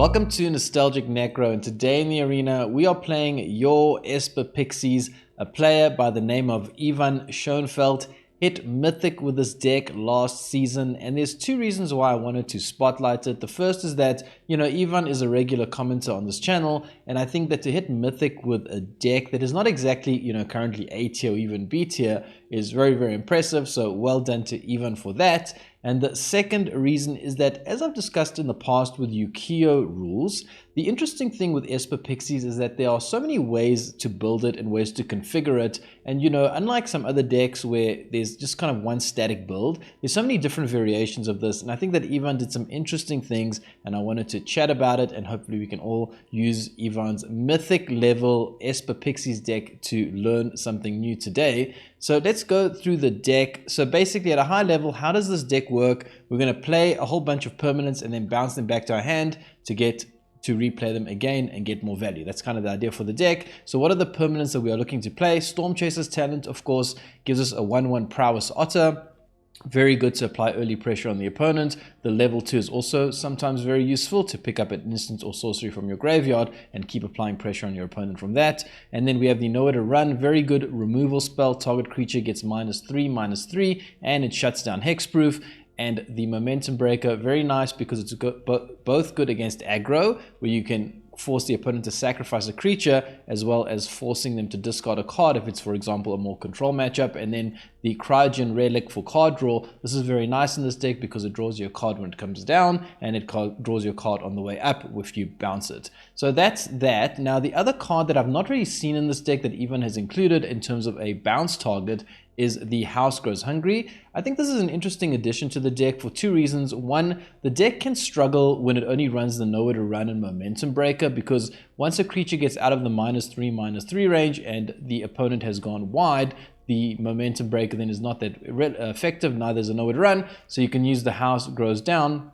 Welcome to Nostalgic Necro, and today in the arena we are playing your Esper Pixies. A player by the name of Ivan Schoenfeld hit Mythic with this deck last season, and there's two reasons why I wanted to spotlight it. The first is that, Ivan is a regular commenter on this channel, and I think that to hit Mythic with a deck that is not exactly, currently A tier or even B tier is very, very impressive, so well done to Ivan for that. And the second reason is that, as I've discussed in the past with Yukio rules, the interesting thing with Esper Pixies is that there are so many ways to build it and ways to configure it. And unlike some other decks where there's just kind of one static build, there's so many different variations of this. And I think that Ivan did some interesting things, and I wanted to chat about it, and hopefully we can all use Ivan's Mythic level Esper Pixies deck to learn something new today. So let's go through the deck. So basically, at a high level, how does this deck work? We're going to play a whole bunch of permanents and then bounce them back to our hand to replay them again and get more value. That's kind of the idea for the deck. So what are the permanents that we are looking to play? Stormchaser's talent, of course, gives us a 1/1 prowess otter. Very good to apply early pressure on the opponent. The level 2 is also sometimes very useful to pick up an instant or sorcery from your graveyard and keep applying pressure on your opponent from that. And then we have the Nowhere to Run, very good removal spell. Target creature gets -3/-3, and it shuts down hexproof. And the Momentum Breaker, very nice because it's both good against aggro, where you can force the opponent to sacrifice a creature, as well as forcing them to discard a card if it's, for example, a more control matchup. And then the Cryogen Relic for card draw. This is very nice in this deck because it draws you a card when it comes down, and it draws you a card on the way up if you bounce it. So that's that. Now, the other card that I've not really seen in this deck that Ivan has included in terms of a bounce target is the House Grows Hungry. I think this is an interesting addition to the deck for two reasons. One, the deck can struggle when it only runs the Nowhere to Run and Momentum Breaker, because once a creature gets out of the -3/-3 range and the opponent has gone wide, the Momentum Breaker then is not that effective, neither is a Nowhere to Run, so you can use the House Grows Down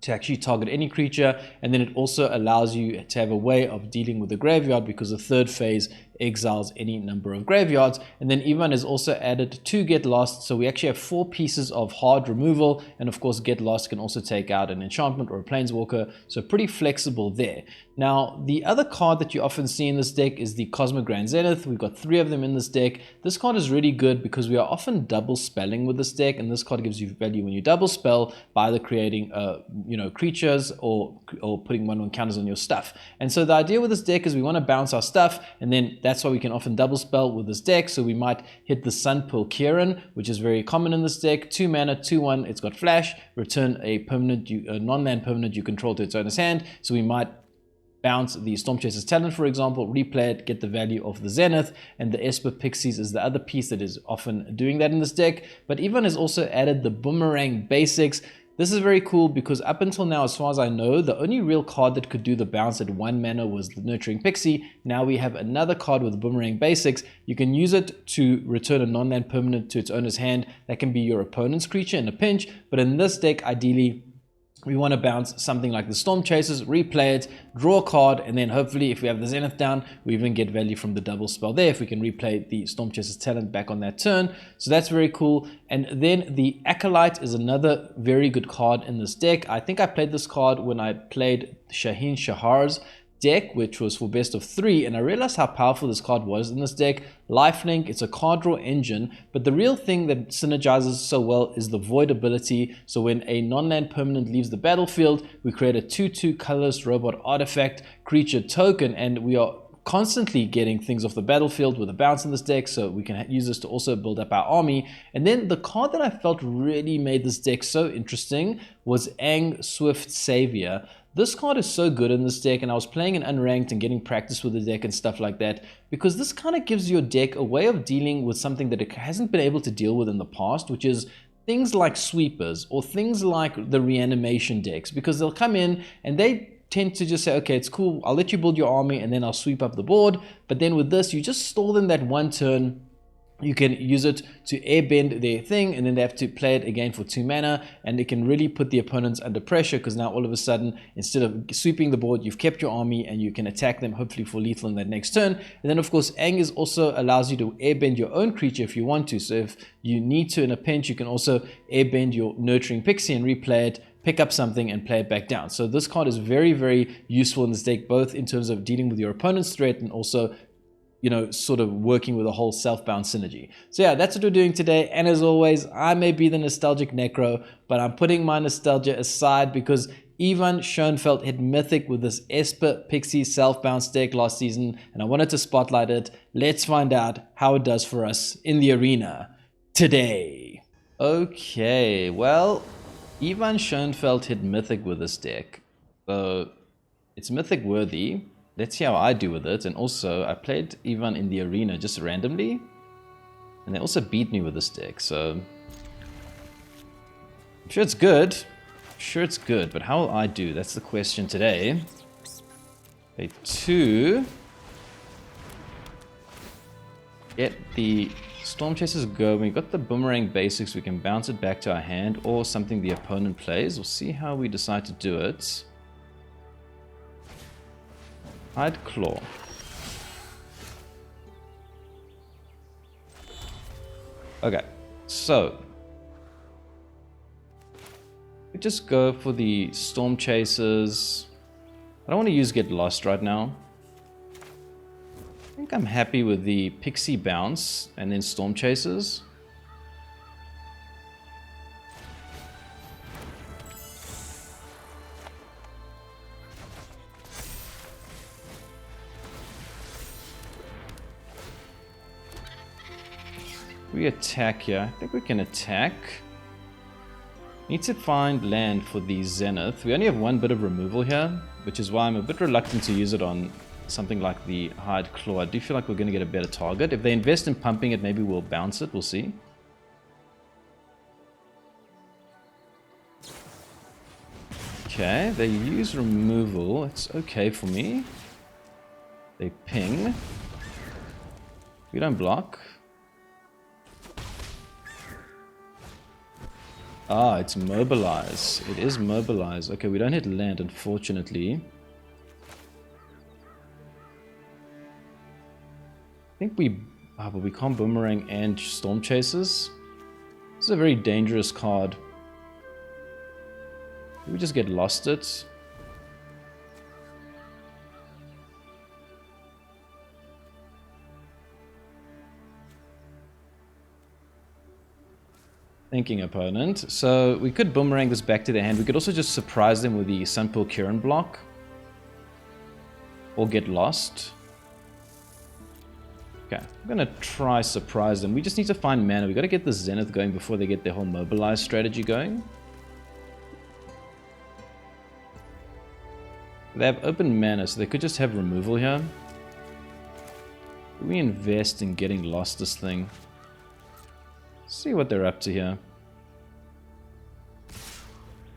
to actually target any creature. And then it also allows you to have a way of dealing with the graveyard, because the third phase exiles any number of graveyards. And then Ivan has also added 2 Get Lost, so we actually have 4 pieces of hard removal, and of course Get Lost can also take out an enchantment or a planeswalker, so pretty flexible there. Now, the other card that you often see in this deck is the Cosmic Grand Zenith. We've got 3 of them in this deck. This card is really good because we are often double spelling with this deck, and this card gives you value when you double spell by either creating creatures or putting 1/1 counters on your stuff. And so the idea with this deck is we want to bounce our stuff, and then that's why we can often double spell with this deck. So we might hit the Sunpearl Kieran, which is very common in this deck. 2 mana, 2/1, it's got flash. Return a non-land permanent you control to its owner's hand. So we might bounce the Stormchaser's talent, for example, replay it, get the value of the Zenith, and the Esper Pixies is the other piece that is often doing that in this deck. But Ivan has also added the Boomerang Basics. This is very cool because up until now, as far as I know, the only real card that could do the bounce at 1 mana was the Nurturing Pixie. Now we have another card with Boomerang Basics. You can use it to return a non-land permanent to its owner's hand. That can be your opponent's creature in a pinch, but in this deck, ideally, we want to bounce something like the Stormchasers, replay it, draw a card, and then hopefully if we have the Zenith down, we even get value from the double spell there if we can replay the Stormchaser's talent back on that turn. So that's very cool. And then the Acolyte is another very good card in this deck. I think I played this card when I played Shaheen Shahar's deck, which was for best of 3, and I realized how powerful this card was in this deck. Lifelink, it's a card draw engine, but the real thing that synergizes so well is the void ability. So when a non-land permanent leaves the battlefield, we create a 2/2 colorless robot artifact creature token, and we are constantly getting things off the battlefield with a bounce in this deck, so we can use this to also build up our army. And then the card that I felt really made this deck so interesting was Aang, Swift Savior. This card is so good in this deck, and I was playing in unranked and getting practice with the deck and stuff like that, because this kind of gives your deck a way of dealing with something that it hasn't been able to deal with in the past, which is things like sweepers or things like the reanimation decks, because they'll come in and they tend to just say, okay, it's cool, I'll let you build your army and then I'll sweep up the board. But then with this, you just stall them that one turn. You can use it to airbend their thing, and then they have to play it again for 2 mana, and it can really put the opponents under pressure, because now all of a sudden, instead of sweeping the board, you've kept your army and you can attack them hopefully for lethal in that next turn. And then of course Aang is also allows you to airbend your own creature if you want to. So if you need to in a pinch, you can also airbend your Nurturing Pixie and replay it, pick up something and play it back down. So this card is very, very useful in this deck, both in terms of dealing with your opponent's threat and also, you know, sort of working with a whole self-bound synergy. So yeah, that's what we're doing today. And as always, I may be the nostalgic necro, but I'm putting my nostalgia aside because Ivan Schoenfeld hit Mythic with this Esper Pixies self-bounce deck last season, and I wanted to spotlight it. Let's find out how it does for us in the arena today. Okay, well, Ivan Schoenfeld hit Mythic with this deck, so it's Mythic worthy. Let's see how I do with it. And also, I played Ivan in the arena just randomly, and they also beat me with this deck, so I'm sure it's good. Sure, it's good, but how will I do? That's the question today. Play 2. Get the Stormchasers going. We got the Boomerang Basics. We can bounce it back to our hand or something the opponent plays. We'll see how we decide to do it. Hide Claw. Okay, so we just go for the Stormchasers. I don't want to use Get Lost right now. I think I'm happy with the Pixie Bounce and then Stormchasers. We attack here. I think we can attack. Need to find land for the Zenith. We only have one bit of removal here, which is why I'm a bit reluctant to use it on something like the Hide Claw. I do feel like we're going to get a better target. If they invest in pumping it, maybe we'll bounce it. We'll see. Okay, they use removal. It's okay for me. They ping. We don't block. Ah, it's mobilize. It is mobilize. Okay, we don't hit land, unfortunately. I think we... Ah, but we can't Boomerang and Stormchasers. This is a very dangerous card. Did we just get lost it? Thinking opponent. So we could Boomerang this back to their hand. We could also just surprise them with the Sunpearl Kirin block. Or get lost. Okay, I'm gonna try surprise them. We just need to find mana. We gotta get the Zenith going before they get their whole mobilize strategy going. They have open mana, so they could just have removal here. We invest in getting lost this thing. See what they're up to here.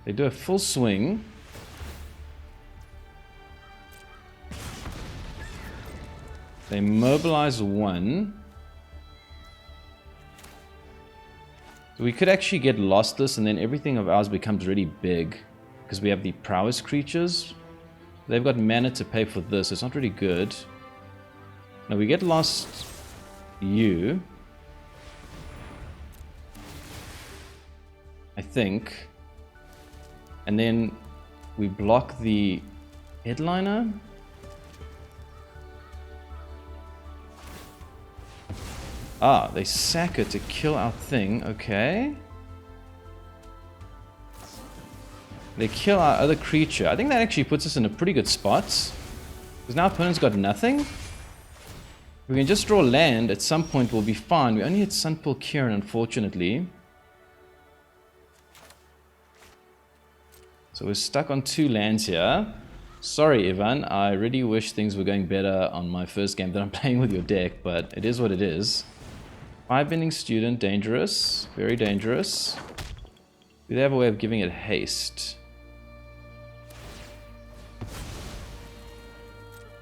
They do a full swing. They mobilize 1. So we could actually get lost this and then everything of ours becomes really big. Because we have the prowess creatures. They've got mana to pay for this. It's not really good. Now we get lost you. I think. And then we block the headliner. Ah, they sack it to kill our thing. Okay. They kill our other creature. I think that actually puts us in a pretty good spot. Because now our opponent's got nothing. We can just draw land. At some point we'll be fine. We only hit Sunpearl Kirin, unfortunately. So we're stuck on 2 lands here. Sorry, Ivan. I really wish things were going better on my first game that I'm playing with your deck, but it is what it is. 5-bending student, dangerous. Very dangerous. Do they have a way of giving it haste?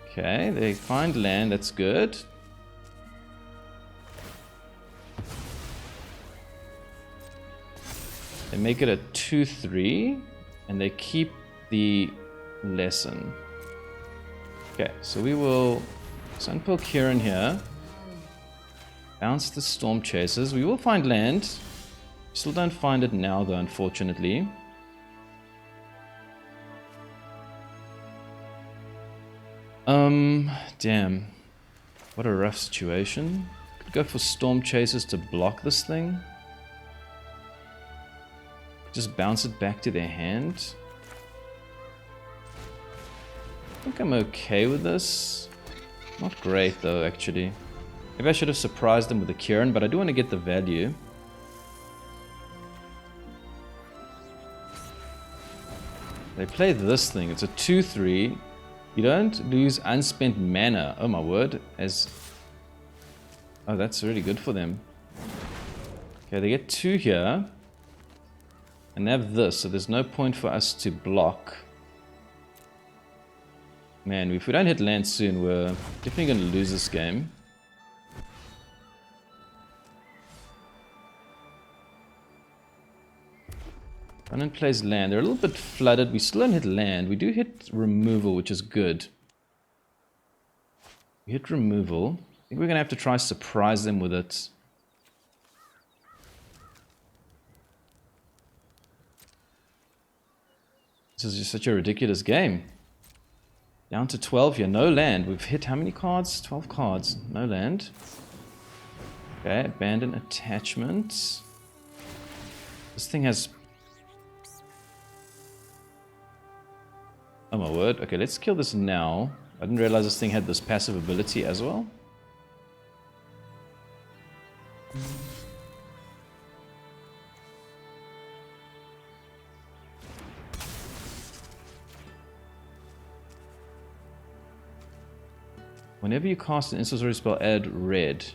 Okay, they find land. That's good. They make it a 2-3. And they keep the lesson. Okay, so we will Sunpearl Kirin here. Bounce the Stormchasers. We will find land. Still don't find it now though, unfortunately. Damn. What a rough situation. Could go for Stormchasers to block this thing. Just bounce it back to their hand. I think I'm okay with this. Not great though, actually. Maybe I should have surprised them with the Kieran, but I do want to get the value. They play this thing. It's a 2/3. You don't lose unspent mana. Oh my word. Oh, that's really good for them. Okay, they get 2 here. And they have this, so there's no point for us to block. Man, if we don't hit land soon, we're definitely going to lose this game. Opponent plays land. They're a little bit flooded. We still don't hit land. We do hit removal, which is good. We hit removal. I think we're going to have to try surprise them with it. This is just such a ridiculous game. Down to 12 here. No land. We've hit how many cards? 12 cards. No land. Okay, abandon attachments. This thing has... Oh my word. Okay, let's kill this now. I didn't realize this thing had this passive ability as well. Whenever you cast an instant spell, add red.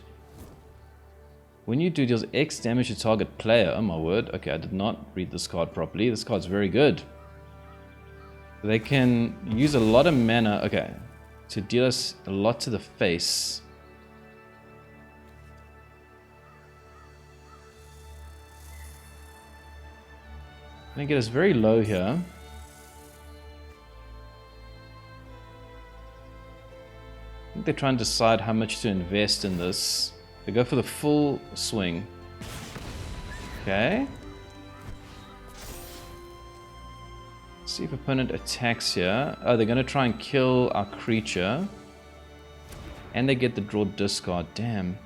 When you do, deals X damage to target player. Oh my word. Okay, I did not read this card properly. This card's very good. They can use a lot of mana, okay, to deal us a lot to the face. Gonna get us very low here. I think they're trying to decide how much to invest in this. They go for the full swing. Okay. See if opponent attacks here. Oh, they're going to try and kill our creature. And they get the draw discard. Damn.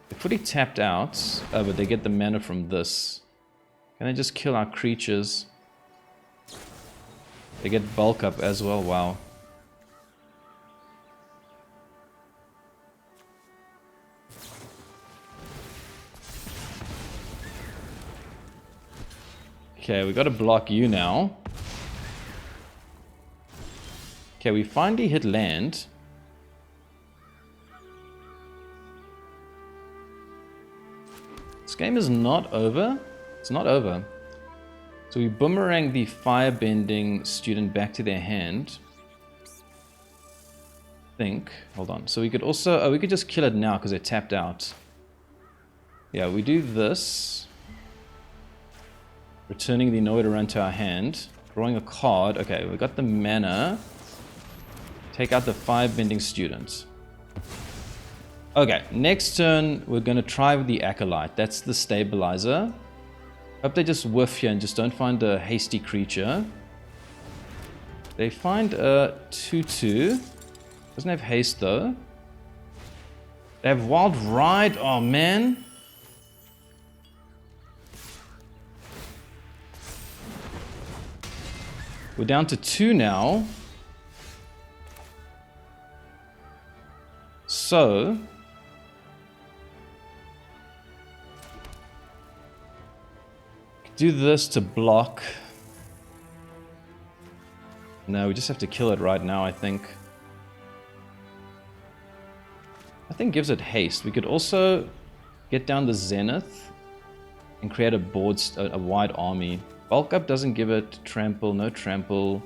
They're fully tapped out. Oh, but they get the mana from this. Can they just kill our creatures? They get bulk up as well. Wow. Okay, we got to block you now. Okay, we finally hit land. This game is not over. It's not over. So we boomerang the firebending student back to their hand. Hold on. So we could also, oh, we could just kill it now because they're tapped out. Yeah, we do this. Returning the Annoyed Run to our hand. Drawing a card. Okay, we got the mana. Take out the firebending student. Okay, next turn we're going to try with the Acolyte. That's the stabilizer. Hope they just whiff here and just don't find a hasty creature. They find a 2/2. Doesn't have haste though. They have Wild Ride. Oh man. We're down to 2 now. So do this to block. No, we just have to kill it right now, I think. I think gives it haste. We could also get down the Zenith and create a wide army. Bulk up doesn't give it trample, no trample.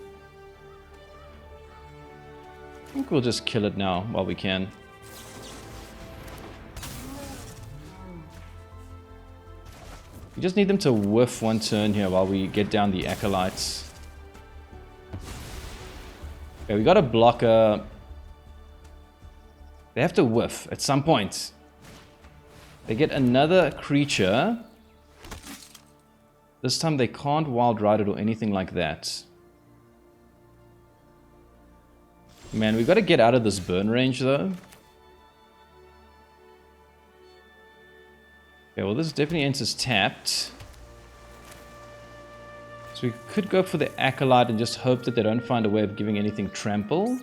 I think we'll just kill it now while we can. We just need them to whiff one turn here while we get down the Acolytes. Okay, we got a blocker. They have to whiff at some point. They get another creature. This time they can't wild ride it or anything like that. Man, we got to get out of this burn range though. Okay, well this definitely enters tapped. So we could go for the Acolyte and just hope that they don't find a way of giving anything trample.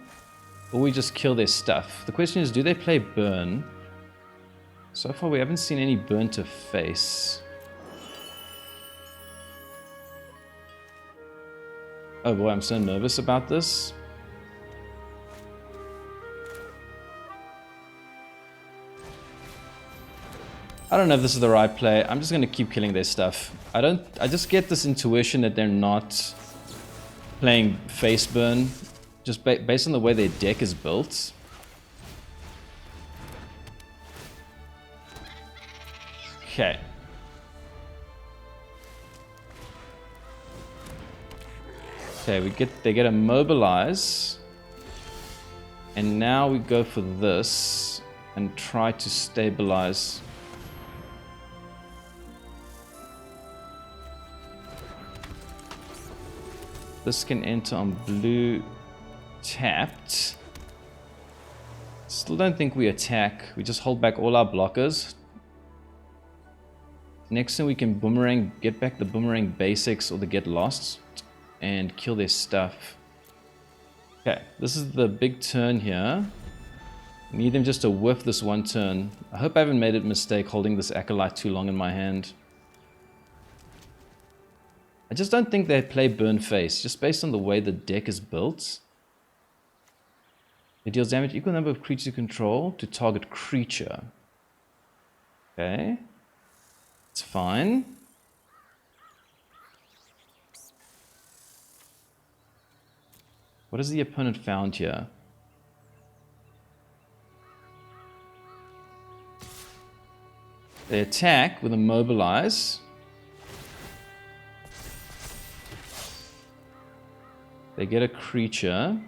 Or we just kill their stuff. The question is, do they play burn? So far we haven't seen any burn to face. Oh boy, I'm so nervous about this. I don't know if this is the right play. I'm just going to keep killing their stuff. I just get this intuition that they're not playing face burn, just based on the way their deck is built. Okay. Okay, they get a mobilize. And now we go for this and try to stabilize. This can enter on blue tapped. Still don't think we attack. We just hold back all our blockers. Next thing we can boomerang, get back the Boomerang Basics or the Get Lost and kill their stuff. Okay, this is the big turn here. Need them just to whiff this one turn. I hope I haven't made a mistake holding this Acolyte too long in my hand. I just don't think they play burn face, just based on the way the deck is built. It deals damage equal number of creatures you control to target creature. Okay. It's fine. What has the opponent found here? They attack with a mobilize. They get a creature.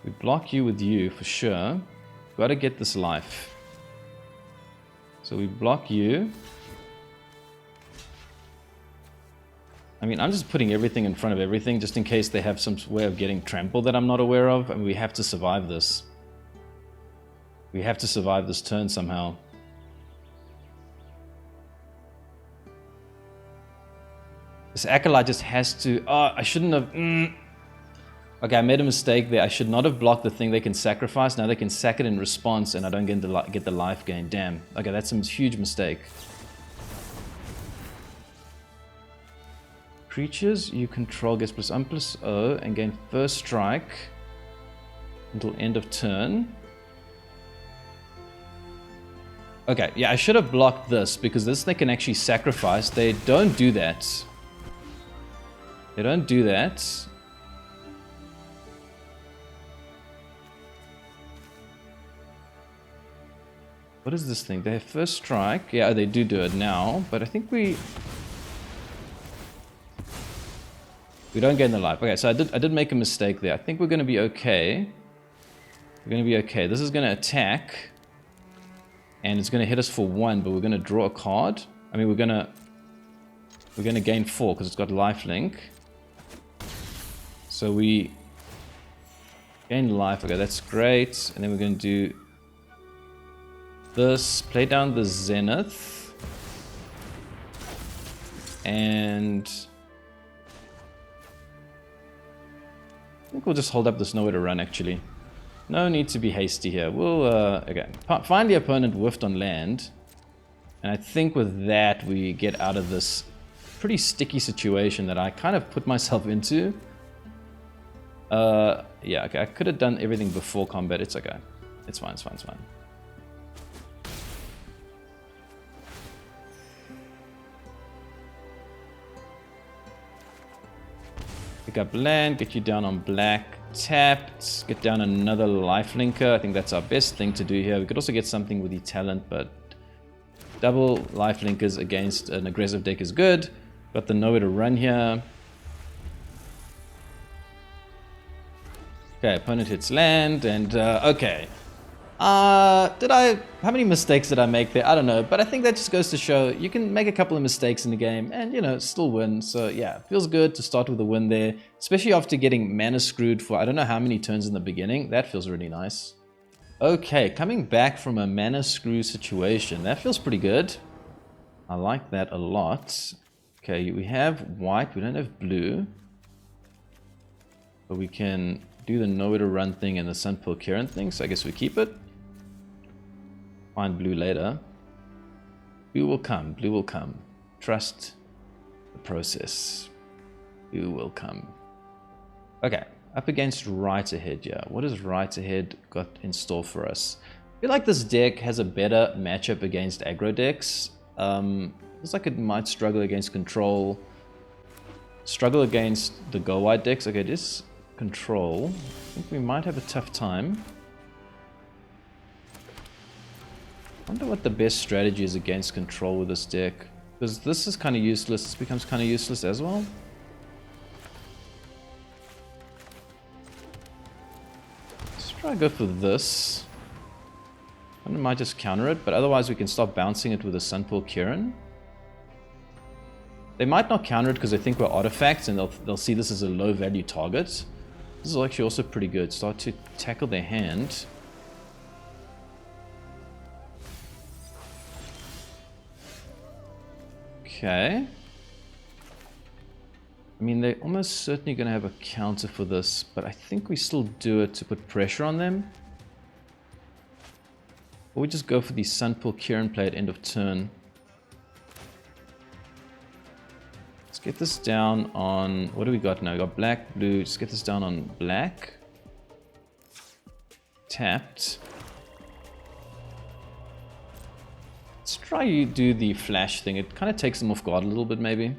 We block you with you for sure. Got to get this life. So we block you. I mean, I'm just putting everything in front of everything just in case they have some way of getting trampled that I'm not aware of. I mean, we have to survive this. We have to survive this turn somehow. This Acolyte just has to... Oh, I shouldn't have... Okay, I made a mistake there. I should not have blocked the thing they can sacrifice. Now they can sack it in response and I don't get the life gain. Damn. Okay, that's a huge mistake. Creatures you control gets +1/+0 and gain first strike until end of turn. Okay, yeah, I should have blocked this because this they can actually sacrifice. They don't do that. They don't do that. What is this thing? They have first strike. Yeah, they do it now, but I think we don't gain the life. Okay, so I did make a mistake there. I think we're going to be okay. We're going to be okay. This is going to attack, and it's going to hit us for 1, but we're going to draw a card. I mean, we're going to gain 4 because it's got lifelink. So we gain life. Okay, that's great. And then we're going to do this. Play down the Zenith. And I think we'll just hold up this nowhere to run, actually. No need to be hasty here. We'll, again, find the opponent whiffed on land. And I think with that, we get out of this pretty sticky situation that I kind of put myself into. Yeah, okay, I could have done everything before combat. It's okay. It's fine, it's fine, it's fine. Pick up land, get you down on black, tapped, get down another lifelinker. I think that's our best thing to do here. We could also get something with the talent, but double lifelinkers against an aggressive deck is good. Got the nowhere to run here. Okay, opponent hits land, and okay. How many mistakes did I make there? I don't know, but I think that just goes to show you can make a couple of mistakes in the game and, you know, still win. So yeah, it feels good to start with a win there, especially after getting mana screwed for I don't know how many turns in the beginning. That feels really nice. Okay, coming back from a mana screw situation, that feels pretty good. I like that a lot. Okay, we have white, we don't have blue. But we can do the nowhere to run thing and the Sunpearl Kirin thing, so I guess we keep it. Find blue later. Blue will come, blue will come. Trust the process. Blue will come. Okay, up against right ahead, yeah. What has right ahead got in store for us? I feel like this deck has a better matchup against aggro decks. Looks like it might struggle against control. Struggle against the go white decks. Okay, this control. I think we might have a tough time. I wonder what the best strategy is against control with this deck. Because this is kind of useless. This becomes kind of useless as well. Let's try to go for this. I might just counter it, but otherwise we can start bouncing it with a Sunpearl Kirin. They might not counter it because they think we're artifacts and they'll see this as a low value target. This is actually also pretty good. Start to tackle their hand. Okay. I mean, they're almost certainly going to have a counter for this, but I think we still do it to put pressure on them. Or we just go for the Sunpearl Kirin play at end of turn. Let's get this down on... What do we got now? We got black, blue. Let's get this down on black. Tapped. Let's try to do the flash thing. It kind of takes them off guard a little bit, maybe.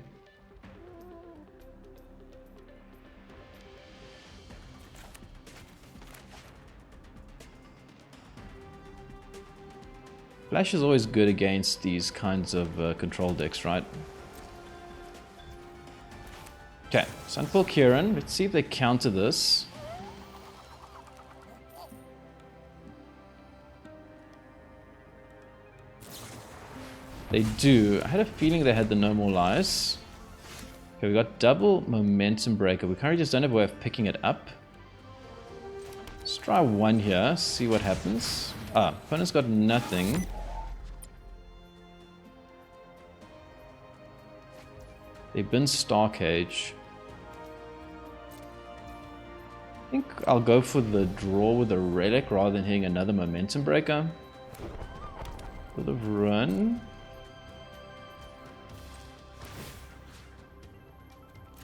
Flash is always good against these kinds of control decks, right? Okay, Sunpearl Kirin. Let's see if they counter this. They do. I had a feeling they had the no more lies. Okay, we got double momentum breaker. We currently just don't have a way of picking it up. Let's try one here, see what happens. Ah, opponent's got nothing. They've been Starcage. I think I'll go for the draw with a relic rather than hitting another momentum breaker. For the run.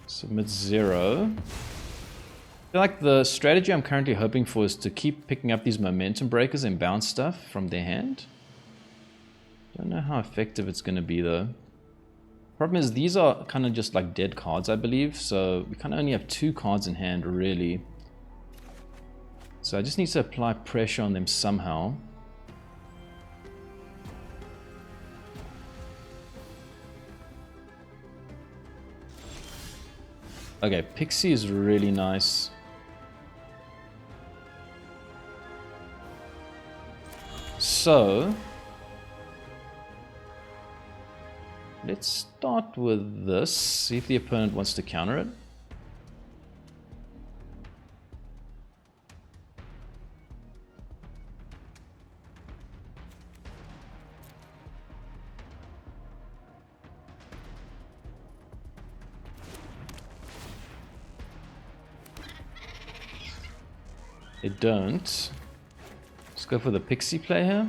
Submit 0. I feel like the strategy I'm currently hoping for is to keep picking up these momentum breakers and bounce stuff from their hand. Don't know how effective it's going to be though. Problem is these are kind of just like dead cards, I believe, so we kind of only have 2 cards in hand really. So I just need to apply pressure on them somehow. Okay, Pixie is really nice. So let's start with this, see if the opponent wants to counter it. They don't. Let's go for the Pixie play here.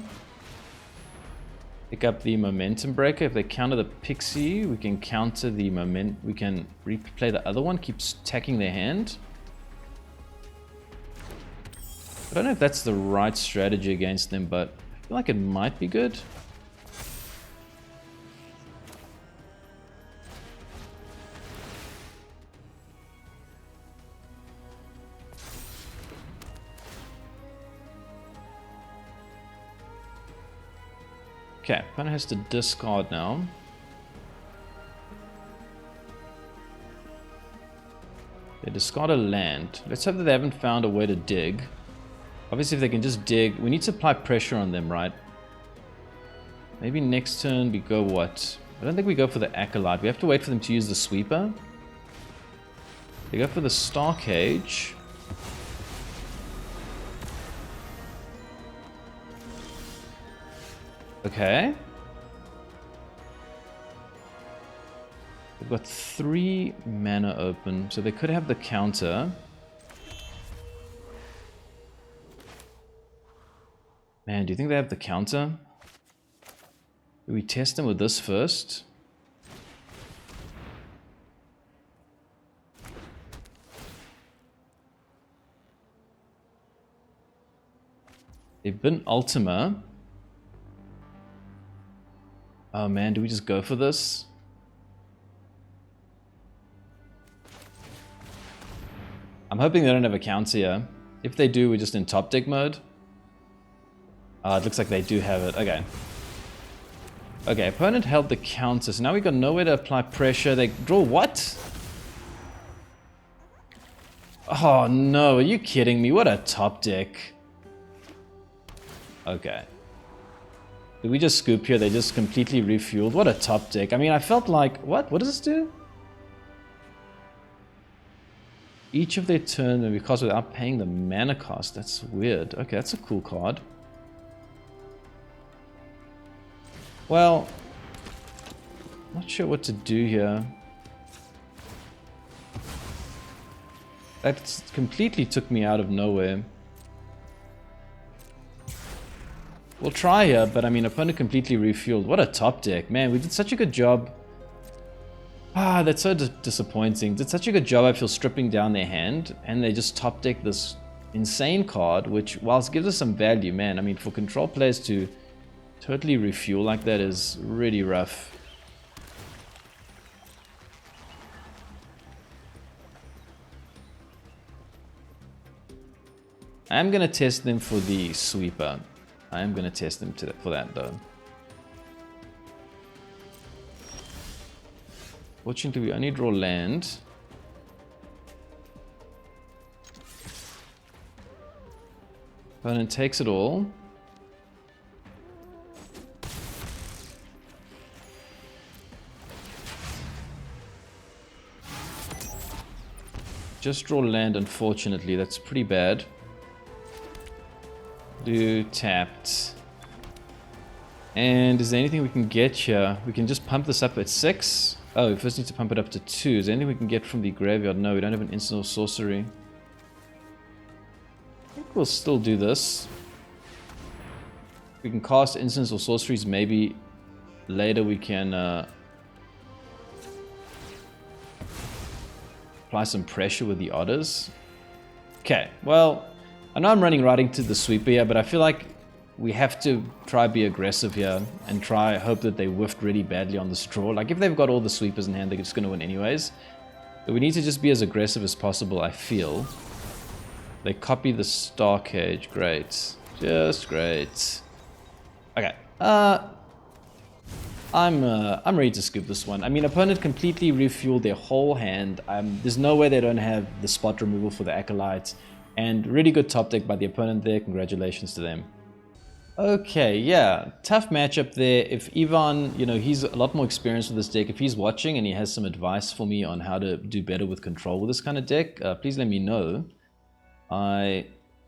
Pick up the momentum breaker. If they counter the Pixie, we can counter the moment. We can replay the other one. Keeps attacking their hand. I don't know if that's the right strategy against them, but I feel like it might be good. Okay, opponent has to discard now. They discard a land. Let's hope that they haven't found a way to dig. Obviously, if they can just dig, we need to apply pressure on them, right? Maybe next turn we go what? I don't think we go for the Acolyte. We have to wait for them to use the sweeper. They go for the Star Cage. Okay. They've got 3 mana open, so they could have the counter. Man, do you think they have the counter? Do we test them with this first? They've been Ultima. Oh man, do we just go for this? I'm hoping they don't have a counter here. If they do, we're just in top deck mode. It looks like they do have it. Okay. Okay, opponent held the counter, so now we got nowhere to apply pressure. They draw what? Oh no, are you kidding me? What a top deck. Okay. Did we just scoop here? They just completely refueled. What a top deck. I mean, I felt like... What? What does this do? Each of their turn may be cast without paying the mana cost. That's weird. Okay, that's a cool card. Well, not sure what to do here. That completely took me out of nowhere. We'll try here, but I mean, opponent completely refueled. What a top deck. Man, we did such a good job. That's so disappointing. Did such a good job, I feel, stripping down their hand, and they just top deck this insane card, which, whilst gives us some value, man, I mean, for control players to totally refuel like that is really rough. I'm gonna test them for the sweeper. I am gonna test them for that though. Fortunately, we only draw land. Opponent takes it all. Just draw land, unfortunately. That's pretty bad. Do tapped. And is there anything we can get here? We can just pump this up at 6. Oh, we first need to pump it up to 2. Is there anything we can get from the graveyard? No, we don't have an instant or sorcery. I think we'll still do this. We can cast instants or sorceries. Maybe later we can apply some pressure with the otters. Okay, well, I know I'm running right into the sweeper here, but I feel like we have to try be aggressive here and try hope that they whiffed really badly on this draw. Like, if they've got all the sweepers in hand, they're just going to win anyways. But we need to just be as aggressive as possible, I feel. They copy the Star Cage. Great. Just great. Okay. I'm ready to scoop this one. I mean, opponent completely refueled their whole hand. There's no way they don't have the spot removal for the Acolytes. And really good top deck by the opponent there. Congratulations to them. Okay, yeah, tough matchup there. If Ivan, you know, he's a lot more experienced with this deck. If he's watching and he has some advice for me on how to do better with control with this kind of deck, please let me know. I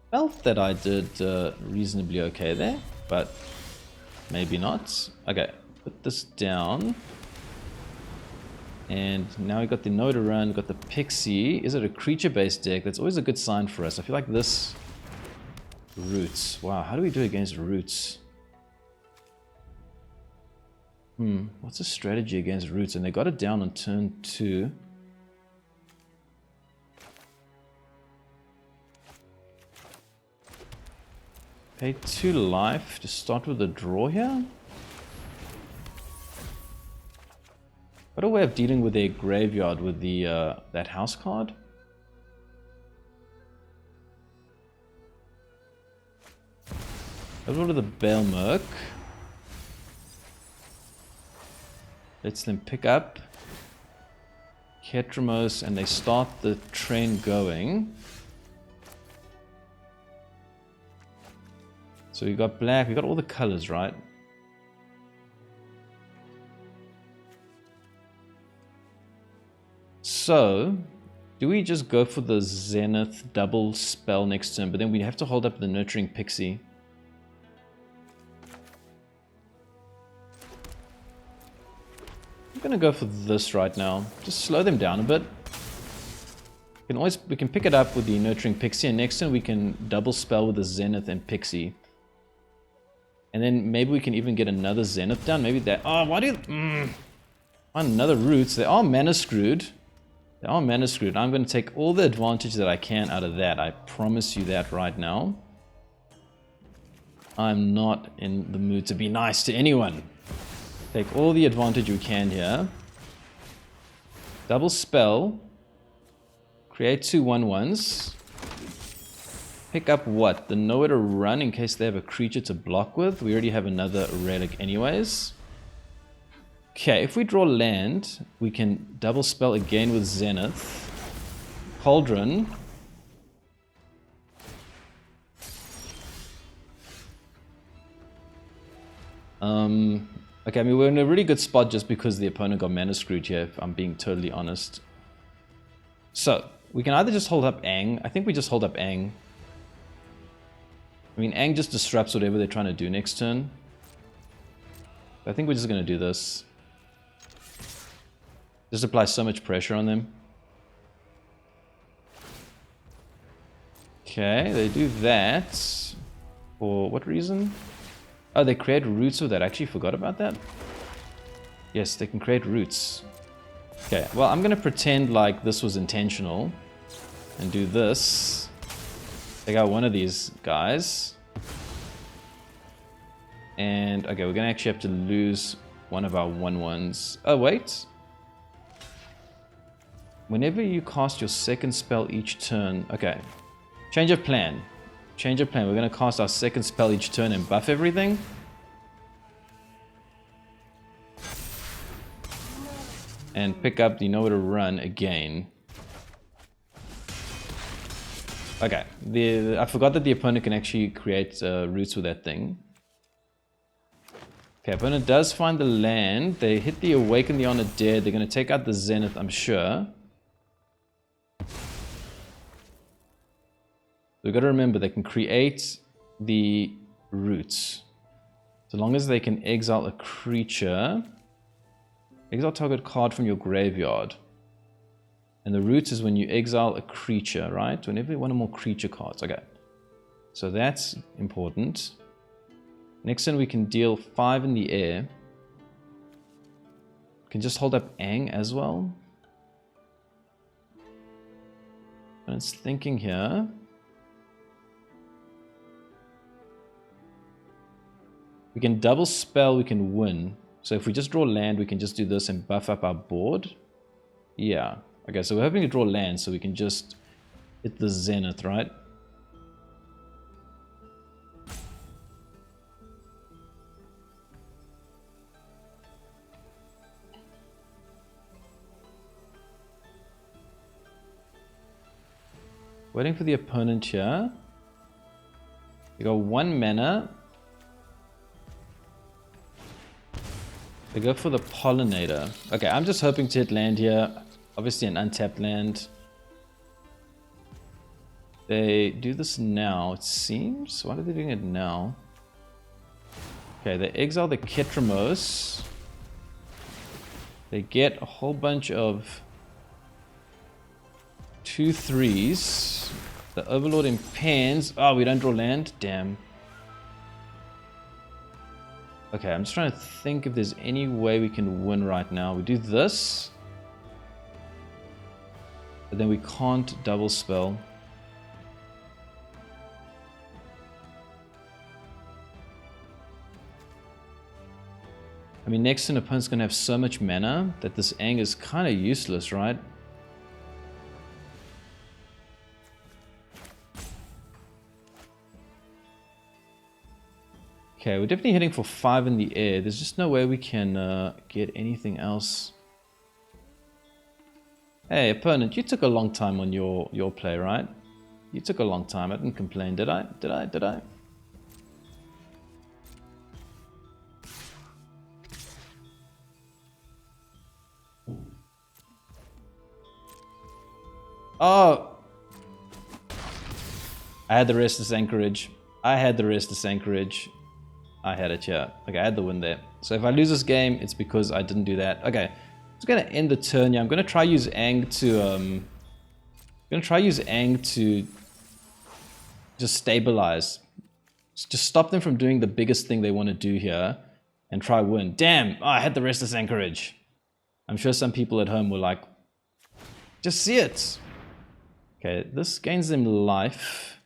felt that I did reasonably okay there, but maybe not. Okay, put this down. And now we got the Nodoran, we got the Pixie. Is it a creature-based deck? That's always a good sign for us. I feel like this... Roots. Wow, how do we do against roots? What's a strategy against roots? And they got it down on turn 2. Pay 2 life to start with a draw here. What a way of dealing with their graveyard with the that house card. Over to the Belmerk. Lets them pick up Ketramos and they start the train going. So we got black, we got all the colors, right? So, do we just go for the Zenith double spell next turn, but then we have to hold up the Nurturing Pixie? I'm gonna go for this right now. Just slow them down a bit. We can pick it up with the Nurturing Pixie, and next turn we can double spell with the Zenith and Pixie. And then maybe we can even get another Zenith down. Maybe that. Oh, why do you. Another Roots. They are mana screwed. They are mana screwed. I'm going to take all the advantage that I can out of that. I promise you that right now. I'm not in the mood to be nice to anyone. Take all the advantage we can here. Double spell. Create 2 1/1s. Pick up what? The Nowhere to Run in case they have a creature to block with. We already have another relic anyways. Okay, if we draw land, we can double spell again with Zenith. Cauldron. Okay, I mean, we're in a really good spot just because the opponent got mana screwed here, if I'm being totally honest. So, we can either just hold up Aang. I think we just hold up Aang. I mean, Aang just disrupts whatever they're trying to do next turn. I think we're just going to do this. Just apply so much pressure on them. Okay, they do that. For what reason? Oh, they create roots with that. I actually forgot about that. Yes, they can create roots. Okay, well, I'm going to pretend like this was intentional. And do this. Take out one of these guys. And, okay, we're going to actually have to lose one of our 1/1s. Oh, wait. Whenever you cast your second spell each turn... Okay. Change of plan. Change of plan. We're going to cast our second spell each turn and buff everything. And pick up the Nowhere to Run again. Okay. I forgot that the opponent can actually create roots with that thing. Okay, opponent does find the land. They hit the Awaken the Honored Dead. They're going to take out the Zenith, I'm sure. We've got to remember they can create the roots. So long as they can exile a creature. Exile target card from your graveyard. And the roots is when you exile a creature, right? Whenever one or more creature cards. Okay. So that's important. Next turn we can deal 5 in the air. Can just hold up Aang as well. And it's thinking here. We can double spell, we can win. So if we just draw land, we can just do this and buff up our board. Yeah. Okay, so we're hoping to draw land so we can just hit the Zenith, right? Waiting for the opponent here. You got 1 mana. They go for the Pollinator. Okay, I'm just hoping to hit land here. Obviously an untapped land. They do this now, it seems. Why are they doing it now? Okay, they exile the Ketramos. They get a whole bunch of 2/3s. The Overlord impends. Oh, we don't draw land? Damn. Okay, I'm just trying to think if there's any way we can win right now. We do this. But then we can't double spell. I mean, next turn opponent's going to have so much mana that this Aang is kind of useless, right? Okay, we're definitely hitting for 5 in the air. There's just no way we can get anything else. Hey, opponent, you took a long time on your play, right? You took a long time. I didn't complain, did I? Did I? Oh! I had the Restless Anchorage. I had the Restless Anchorage. I had it, yeah. Okay, I had the win there. So if I lose this game, it's because I didn't do that. Okay, I'm just gonna end the turn here. I'm gonna try use Aang to just stabilize. Just stop them from doing the biggest thing they want to do here and try win. Damn! Oh, I had the Restless Anchorage. I'm sure some people at home were like, just see it. Okay, this gains them life.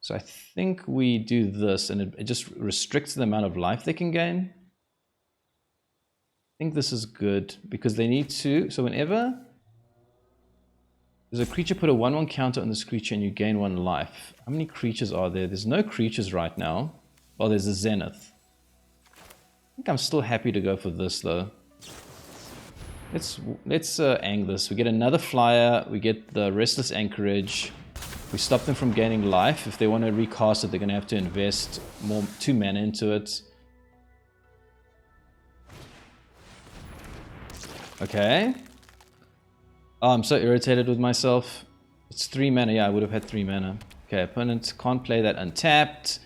So I think we do this, and it just restricts the amount of life they can gain. I think this is good, because they need to... So whenever there's a creature, put a 1/1 counter on this creature and you gain 1 life. How many creatures are there? There's no creatures right now. Oh, there's a Zenith. I think I'm still happy to go for this, though. Let's Aang this. We get another flyer. We get the Restless Anchorage. We stop them from gaining life. If they want to recast it, they're going to have to invest 2 mana into it. Okay. Oh, I'm so irritated with myself. It's 3 mana. Yeah, I would have had 3 mana. Okay, opponent can't play that untapped.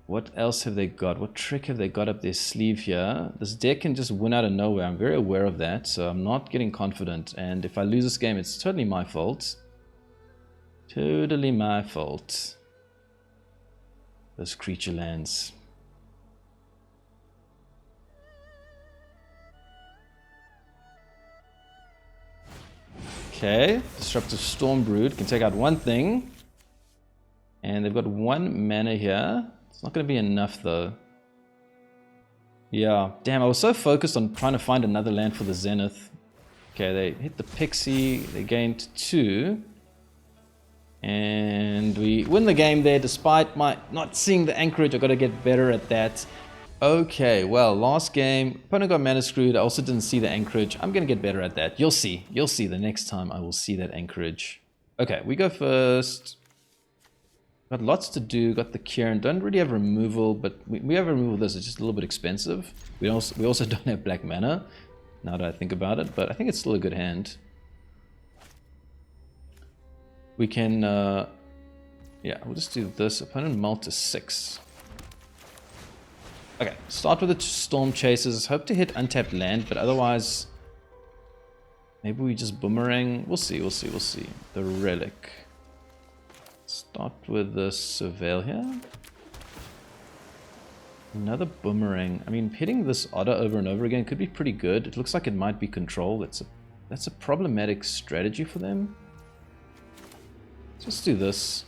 What else have they got? What trick have they got up their sleeve here? This deck can just win out of nowhere. I'm very aware of that, so I'm not getting confident. And if I lose this game, it's totally my fault. Totally my fault. Those creature lands. Okay, Disruptive Stormbrood can take out 1 thing. And they've got 1 mana here. It's not going to be enough though. Yeah, damn, I was so focused on trying to find another land for the Zenith. Okay, they hit the Pixie, they gained 2. And we win the game there despite my not seeing the Anchorage. I've got to get better at that. Okay, well, last game, opponent got mana screwed. I also didn't see the Anchorage. I'm going to get better at that. You'll see. You'll see the next time I will see that Anchorage. Okay, we go first. Got lots to do. Got the Kieran. Don't really have removal, but we have removal. This is just a little bit expensive. We also don't have black mana, now that I think about it, but I think it's still a good hand. We can, yeah, we'll just do this. Opponent mult to 6. Okay, start with the Stormchasers. Hope to hit untapped land, but otherwise, maybe we just boomerang. We'll see, we'll see, we'll see. The Relic. Start with the Surveil here. Another boomerang. I mean, hitting this Otter over and over again could be pretty good. It looks like it might be control. That's a problematic strategy for them. Let's do this.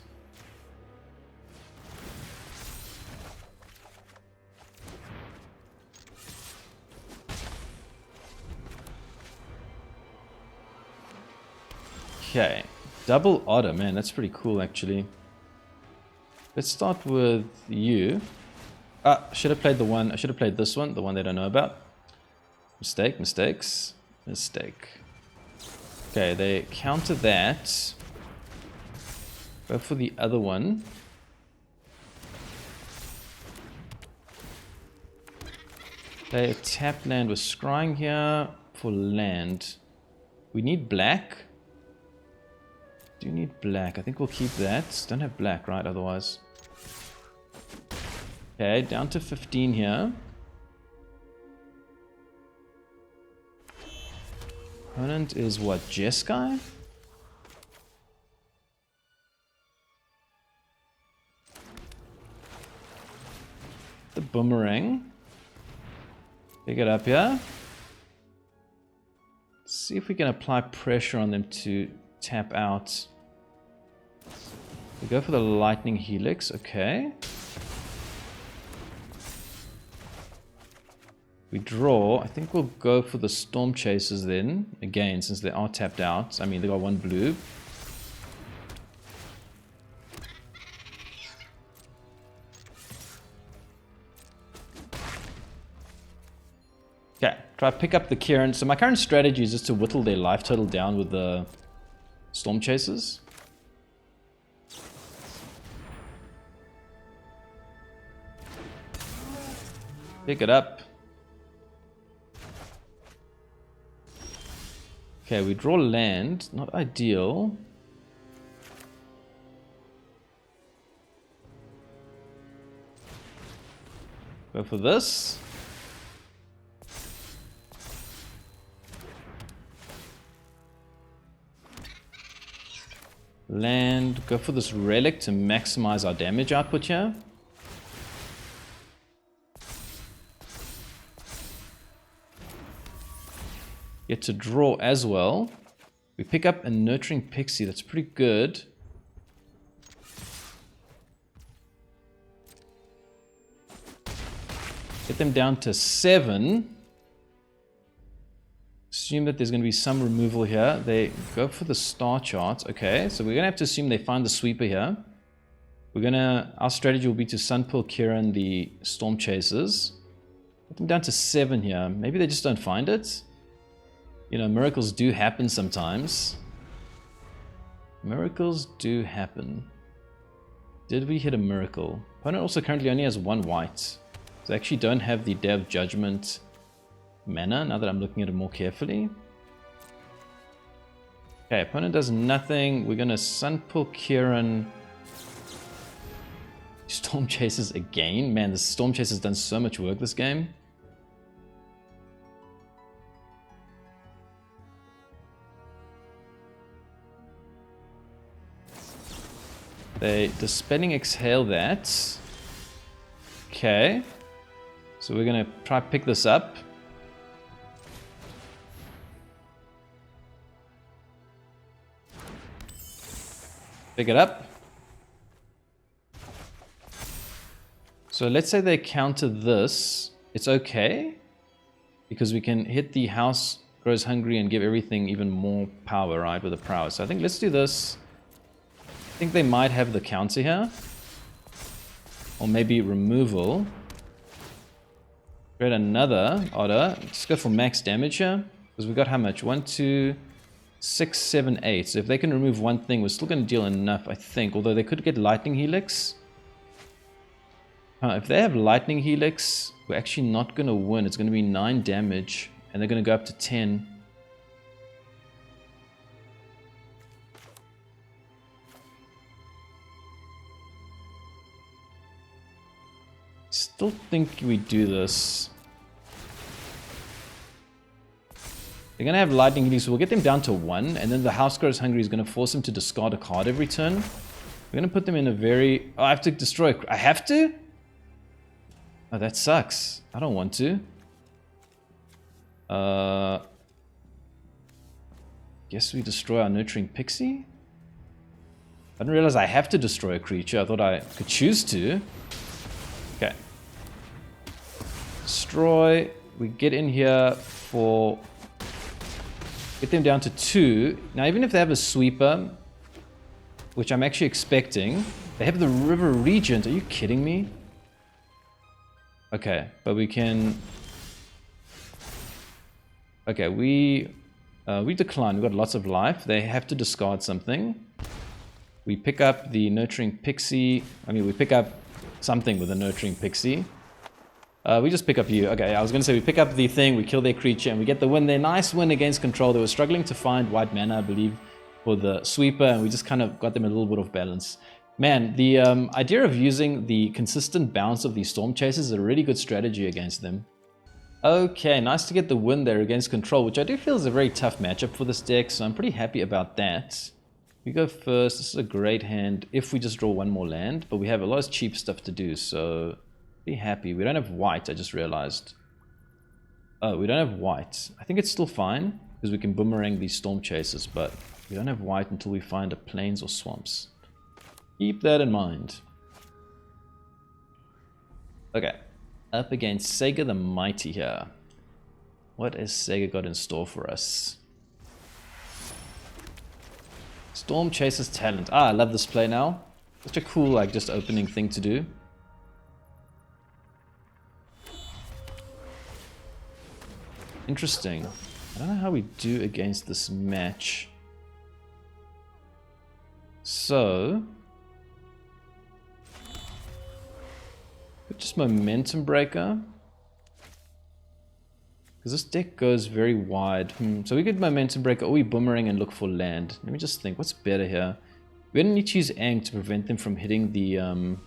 Okay. Double Otter, man, that's pretty cool actually. Let's start with you. Ah, should have played the one. I should have played this one, the one that I know about. Mistake, mistakes, mistake. Okay, they counter that. Go for the other one. Play a tap land with scrying here for land. We need black. Do need black. I think we'll keep that. Don't have black, right? Otherwise. Okay, down to 15 here. Opponent is what? Jeskai? The boomerang. Pick it up here. Let's see if we can apply pressure on them to tap out. We go for the lightning helix, okay. We draw. I think we'll go for the Stormchasers then. Again, since they are tapped out. I mean, they got 1 blue. Okay, try to pick up the Kieran. So my current strategy is just to whittle their life total down with the Stormchasers. Pick it up. Okay, we draw land. Not ideal. Go for this. Land. Go for this relic to maximize our damage output here. Get to draw as well. We pick up a Nurturing Pixie. That's pretty good. Get them down to 7. Assume that there's going to be some removal here. They go for the star chart. Okay, so we're going to have to assume they find the sweeper here. Our strategy will be to Sunpearl Kiran the Stormchasers. Get them down to 7 here. Maybe they just don't find it. You know, miracles do happen sometimes. Miracles do happen. Did we hit a miracle? Opponent also currently only has 1 white. So I actually don't have the Day of Judgment mana, now that I'm looking at it more carefully. Okay, opponent does nothing. We're going to Sunpearl Kiran Stormchasers again. Man, this Stormchaser's done so much work this game. They Dispelling Exhale that. Okay. So we're going to try to pick this up. Pick it up. So let's say they counter this. It's okay. Because we can hit the House Grows Hungry and give everything even more power, right, with the prowess. So I think let's do this. I think they might have the counter here. Or maybe removal. Create another order. Let's go for max damage here. Because we got how much? 1, 2, 6, 7, 8. So if they can remove one thing, we're still going to deal enough, I think. Although they could get Lightning Helix. If they have Lightning Helix, we're actually not going to win. It's going to be 9 damage. And they're going to go up to 10. Still think we do this. They're going to have Lightning Helix, so we'll get them down to 1, and then the House Grows Hungry is going to force them to discard a card every turn. We're going to put them in a very... Oh, I have to destroy... I have to? Oh, that sucks. I don't want to. Guess we destroy our Nurturing Pixie? I didn't realize I have to destroy a creature. I thought I could choose to. Okay. Destroy. We get in here for... Get them down to 2. Now, even if they have a sweeper, which I'm actually expecting, they have the River Regent. Are you kidding me? Okay, but we can... Okay, we decline. We've got lots of life. They have to discard something. We pick up the Nurturing Pixie. I mean, we pick up something with a Nurturing Pixie. We just pick up you. Okay, I was going to say we pick up the thing, we kill their creature, and we get the win there. Nice win against Control. They were struggling to find white mana, I believe, for the sweeper, and we just kind of got them a little bit of balance. Man, the idea of using the consistent bounce of these Stormchasers is a really good strategy against them. Okay, nice to get the win there against Control, which I do feel is a very tough matchup for this deck, so I'm pretty happy about that. We go first. This is a great hand if we just draw one more land, but we have a lot of cheap stuff to do, so... Be happy. We don't have white, I just realized. Oh, we don't have white. I think it's still fine, because we can boomerang these Stormchasers, but we don't have white until we find a plains or swamps. Keep that in mind. Okay. Up against Sega the Mighty here. What has Sega got in store for us? Stormchaser's Talent. Ah, I love this play now. Such a cool, like, just opening thing to do. Interesting. I don't know how we do against this match. So... just Momentum Breaker. Because this deck goes very wide. So we could Momentum Breaker, or we Boomerang and look for land. Let me just think, what's better here? We don't need to use Aang to prevent them from hitting the... I'm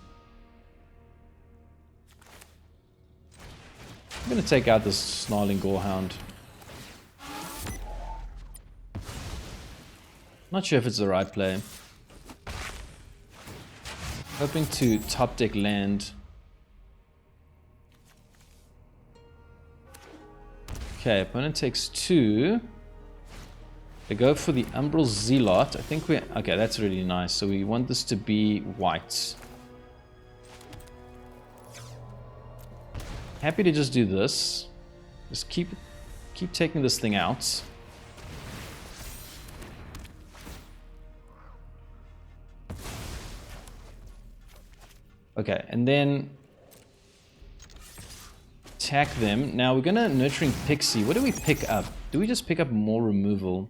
going to take out this Snarling Gorehound. Not sure if it's the right play. Hoping to top deck land. Okay, opponent takes 2. They go for the Umbral Zealot. I think we... Okay, that's really nice. So we want this to be white. Happy to just do this. Just keep taking this thing out. Okay, and then attack them. Now we're gonna Nurturing Pixie. What do we pick up? Do we just pick up more removal?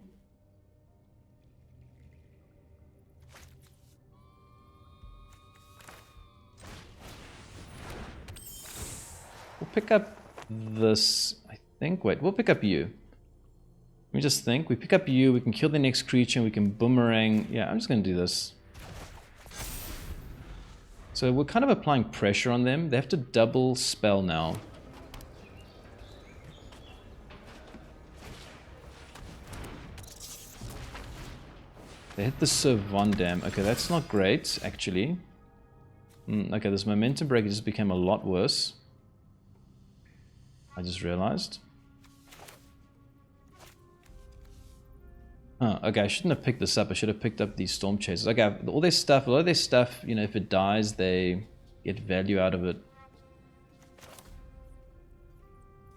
We'll pick up this, I think. Wait, we'll pick up you. Let me just think. We pick up you, we can kill the next creature, and we can Boomerang. Yeah, I'm just gonna do this. So we're kind of applying pressure on them. They have to double spell now. They hit the Servondam. Okay, that's not great, actually. Okay, this Momentum Breaker just became a lot worse. I just realized. Oh, okay, I shouldn't have picked this up. I should have picked up these Stormchasers. Okay, all their stuff, a lot of their stuff, you know, if it dies, they get value out of it.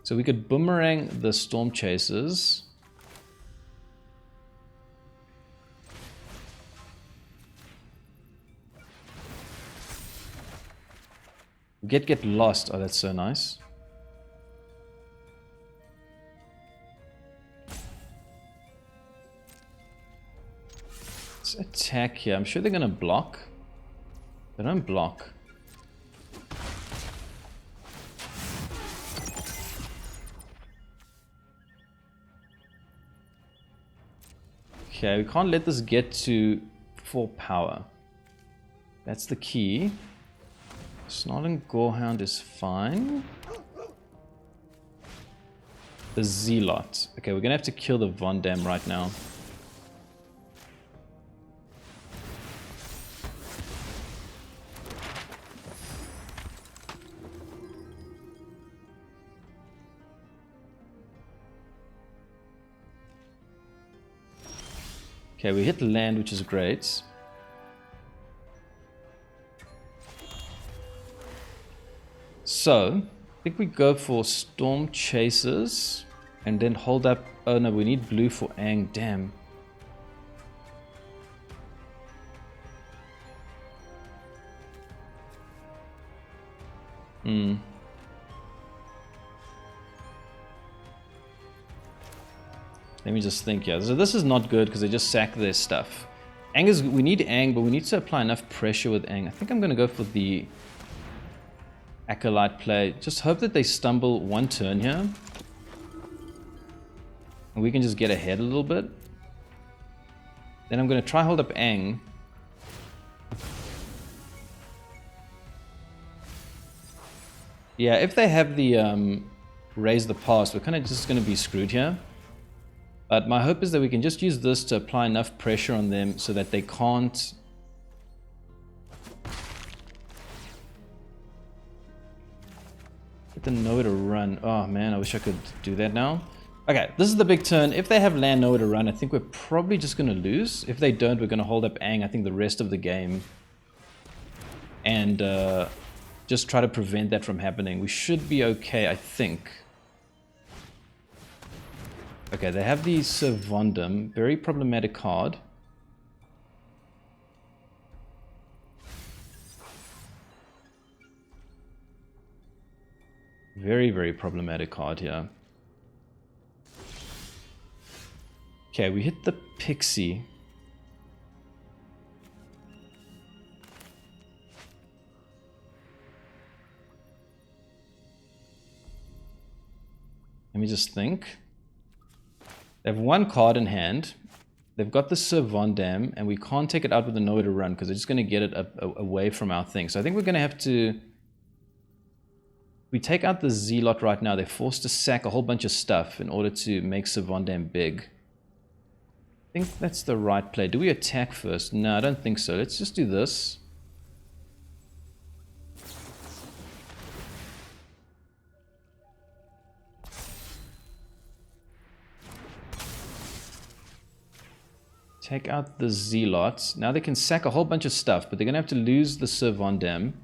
So we could Boomerang the Stormchasers. Get lost. Oh, that's so nice. Attack here. I'm sure they're gonna block. They don't block. Okay, we can't let this get to 4 power. That's the key. Snarling Gorehound is fine. The Zealot. Okay, we're gonna have to kill the Vondam right now. Okay, we hit land, which is great. So, I think we go for Stormchasers and then hold up. Oh no, we need blue for Aang. Damn. Let me just think here. So this is not good because they just sack their stuff. Aang is, we need Aang, but we need to apply enough pressure with Aang. I think I'm going to go for the Acolyte play. Just hope that they stumble one turn here. And we can just get ahead a little bit. Then I'm going to try hold up Aang. Yeah, if they have the raise the past, we're kind of just going to be screwed here. But my hope is that we can just use this to apply enough pressure on them so that they can't... Let them know where to run. Oh man, I wish I could do that now. Okay, this is the big turn. If they have land nowhere to run, I think we're probably just going to lose. If they don't, we're going to hold up Aang, I think, the rest of the game. And just try to prevent that from happening. We should be okay, I think. Okay, they have the Servondam. Very problematic card. Very, very problematic card here. Okay, we hit the Pixie. Let me just think. They have one card in hand. They've got the Servondam, and we can't take it out with the nowhere to run because they're just going to get it away from our thing. So I think we're going to have to... We take out the Zealot right now. They're forced to sack a whole bunch of stuff in order to make Servondam big. I think that's the right play. Do we attack first? No, I don't think so. Let's just do this. Take out the Zealots. Now they can sack a whole bunch of stuff, but they're going to have to lose the Servondam.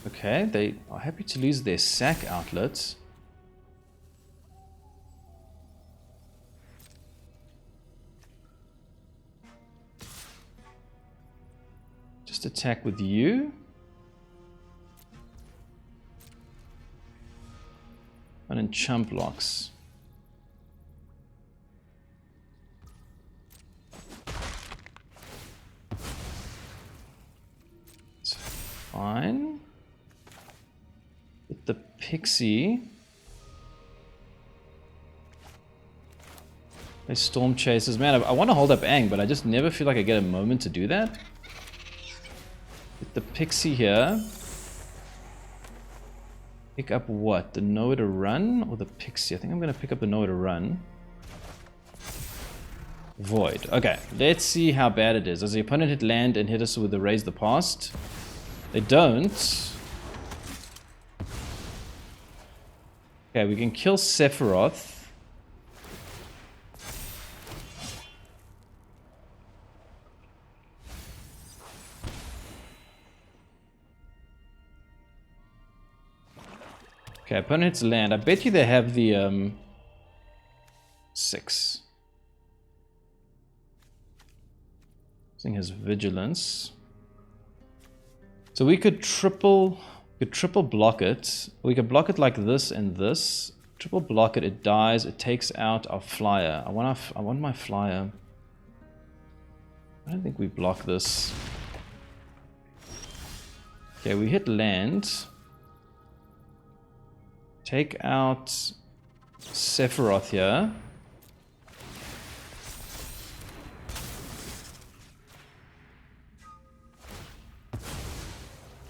Okay, they are happy to lose their sack outlets. Just attack with you. And then chump blocks. It's fine. With the Pixie. They Stormchasers. Man, I want to hold up Aang, but I just never feel like I get a moment to do that. With the Pixie here. Pick up what? The nowhere to run or the Pixie? I think I'm going to pick up the nowhere to run. Void. Okay, let's see how bad it is. Does the opponent hit land and hit us with the Raise the Past? They don't. Okay, we can kill Sephiroth. Okay, opponent hits land. I bet you they have the 6. This thing has vigilance. So we could triple block it. We could block it like this and this. Triple block it, it dies, it takes out our flyer. I want my flyer. I don't think we block this. Okay, we hit land. Take out Sephiroth here.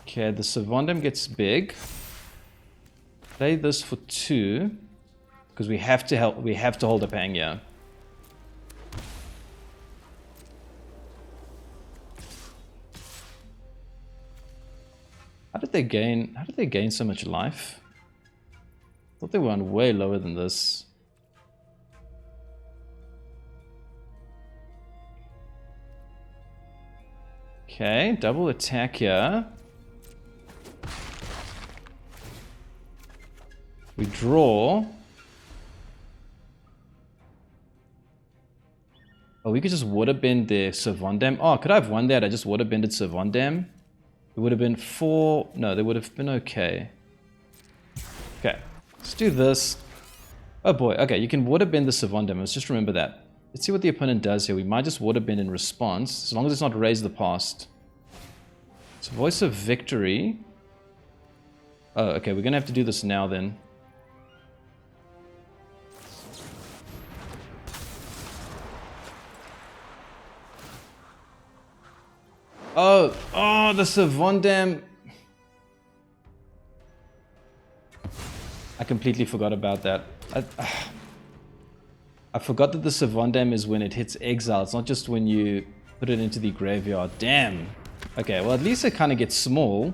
Okay, the Servondam gets big. Play this for 2 because we have to hold up Aang here. How did they gain so much life? I thought they were on way lower than this. Okay, double attack here. We draw. Oh, we could just waterbend their Servondam. Oh, could I have won that? I just waterbended Servondam. It would have been 4. No, they would have been okay. Okay, let's do this. Oh boy, okay, you can waterbend the Servondam. Let's just remember that. Let's see what the opponent does here. We might just waterbend in response, as long as it's not Raise the Past. So Voice of Victory. Oh, okay, we're gonna have to do this now then. Oh, the Servondam. I completely forgot about that. I forgot that the Servondam is when it hits exile. It's not just when you put it into the graveyard. Damn. Okay, well at least it kind of gets small.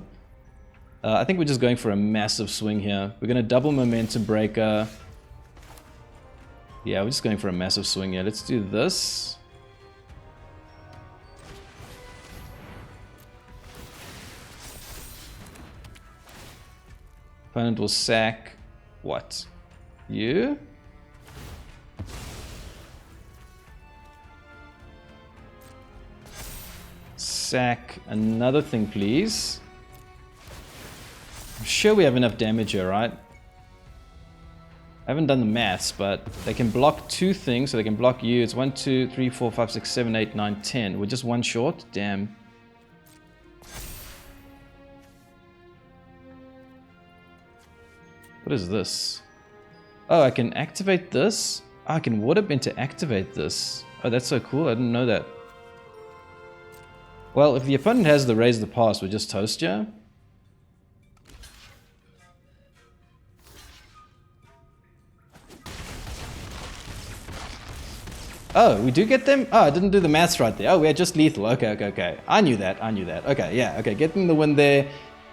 I think we're just going for a massive swing here. We're going to double Momentum Breaker. Yeah, we're just going for a massive swing here. Let's do this. Opponent will sack what? You? sack another thing, please. I'm sure we have enough damage here, right? I haven't done the maths, but they can block 2 things, so they can block you. It's 1, 2, 3, 4, 5, 6, 7, 8, 9, 10. We're just 1 short. Damn. What is this? Oh, I can activate this? Oh, I can water bend to activate this. Oh, that's so cool. I didn't know that. Well, if the opponent has the raise the pass, we'll just toast you. Oh, we do get them? Oh, I didn't do the maths right there. Oh, we're just lethal. Okay. I knew that. Okay, yeah, okay, getting the win there.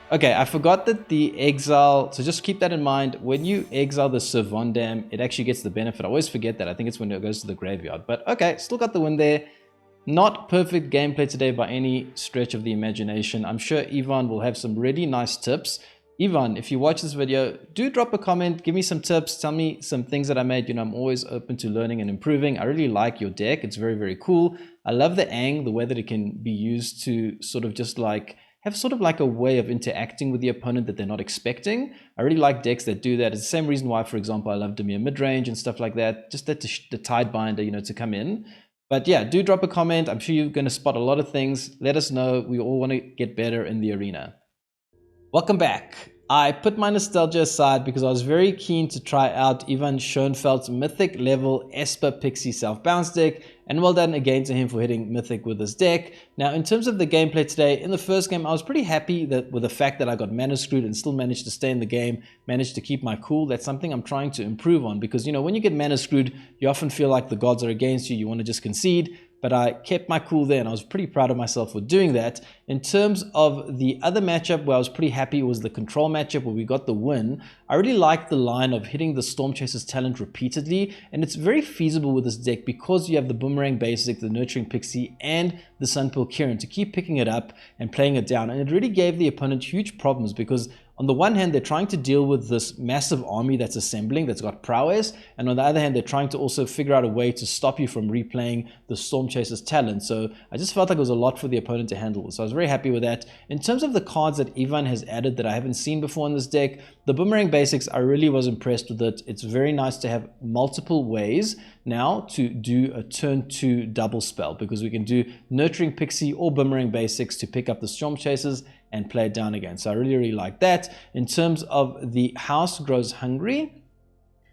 Okay, I forgot that the exile, so just keep that in mind. When you exile the Servondam, it actually gets the benefit. I always forget that. I think it's when it goes to the graveyard. But okay, still got the win there. Not perfect gameplay today by any stretch of the imagination. I'm sure Ivan will have some really nice tips. Ivan, if you watch this video, do drop a comment, give me some tips, tell me some things that I made. You know, I'm always open to learning and improving. I really like your deck. It's very, very cool. I love the Aang, the way that it can be used to sort of just like have sort of like a way of interacting with the opponent that they're not expecting. I really like decks that do that. It's the same reason why, for example, I love Dimir midrange and stuff like that. Just that the Tidebinder, you know, to come in. But yeah, do drop a comment. I'm sure you're going to spot a lot of things. Let us know. We all want to get better in the arena. Welcome back. I put my nostalgia aside because I was very keen to try out Ivan Schoenfeld's Mythic level Esper Pixies self-bounce deck, and well done again to him for hitting Mythic with this deck. Now, in terms of the gameplay today, in the first game, I was pretty happy with the fact that I got mana screwed and still managed to stay in the game, managed to keep my cool. That's something I'm trying to improve on because, you know, when you get mana screwed, you often feel like the gods are against you, you want to just concede. But I kept my cool there and I was pretty proud of myself for doing that. In terms of the other matchup where I was pretty happy was the control matchup where we got the win. I really liked the line of hitting the Stormchaser's talent repeatedly, and it's very feasible with this deck because you have the Boomerang Basics, the Nurturing Pixie, and the Sunpearl Kirin to keep picking it up and playing it down. And it really gave the opponent huge problems because on the one hand, they're trying to deal with this massive army that's assembling, that's got prowess. And on the other hand, they're trying to also figure out a way to stop you from replaying the Stormchaser's talent. So I just felt like it was a lot for the opponent to handle. So I was very happy with that. In terms of the cards that Ivan has added that I haven't seen before in this deck, the Boomerang Basics, I really was impressed with it. It's very nice to have multiple ways now to do a turn 2 double spell because we can do Nurturing Pixie or Boomerang Basics to pick up the Stormchasers and play it down again. So I really like that. In terms of the House Grows Hungry,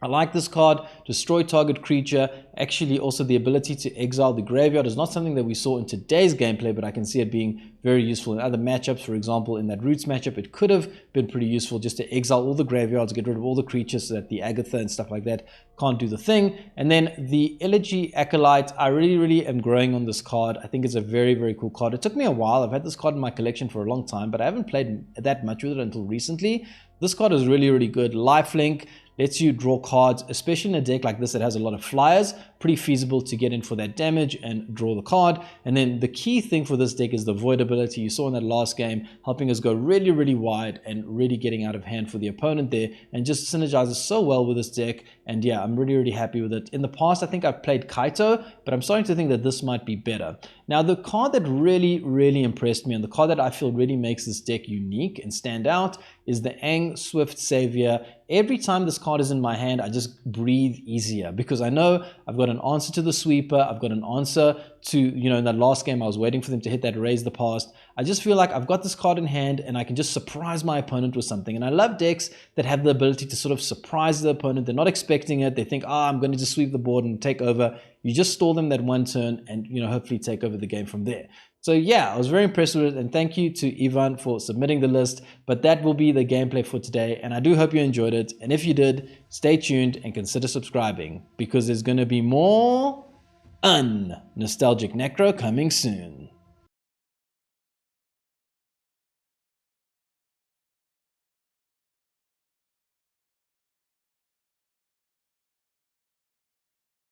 I like this card. Destroy target creature. Actually, also the ability to exile the graveyard is not something that we saw in today's gameplay, but I can see it being very useful in other matchups. For example, in that Roots matchup, it could have been pretty useful just to exile all the graveyards, get rid of all the creatures so that the Agatha and stuff like that can't do the thing. And then the Elegy Acolyte, I really am growing on this card. I think it's a very, very cool card. It took me a while. I've had this card in my collection for a long time, but I haven't played that much with it until recently. This card is really good. Lifelink lets you draw cards, especially in a deck like this that has a lot of flyers. Pretty feasible to get in for that damage and draw the card. And then the key thing for this deck is the void ability. You saw in that last game, helping us go really wide and really getting out of hand for the opponent there, and just synergizes so well with this deck. And yeah, I'm really happy with it. In the past, I think I've played Kaito, but I'm starting to think that this might be better. Now, the card that really impressed me, and the card that I feel really makes this deck unique and stand out, is the Aang Swift Savior. Every time this card is in my hand, I just breathe easier because I know I've got an answer to the sweeper. I've got an answer to, you know, in that last game, I was waiting for them to hit that raise the past. I just feel like I've got this card in hand and I can just surprise my opponent with something. And I love decks that have the ability to sort of surprise the opponent. They're not expecting it. They think, I'm going to just sweep the board and take over. You just stall them that one turn and, you know, hopefully take over the game from there. So yeah, I was very impressed with it, and thank you to Ivan for submitting the list. But that will be the gameplay for today, and I do hope you enjoyed it. And if you did, stay tuned and consider subscribing because there's going to be more nostalgic necro coming soon.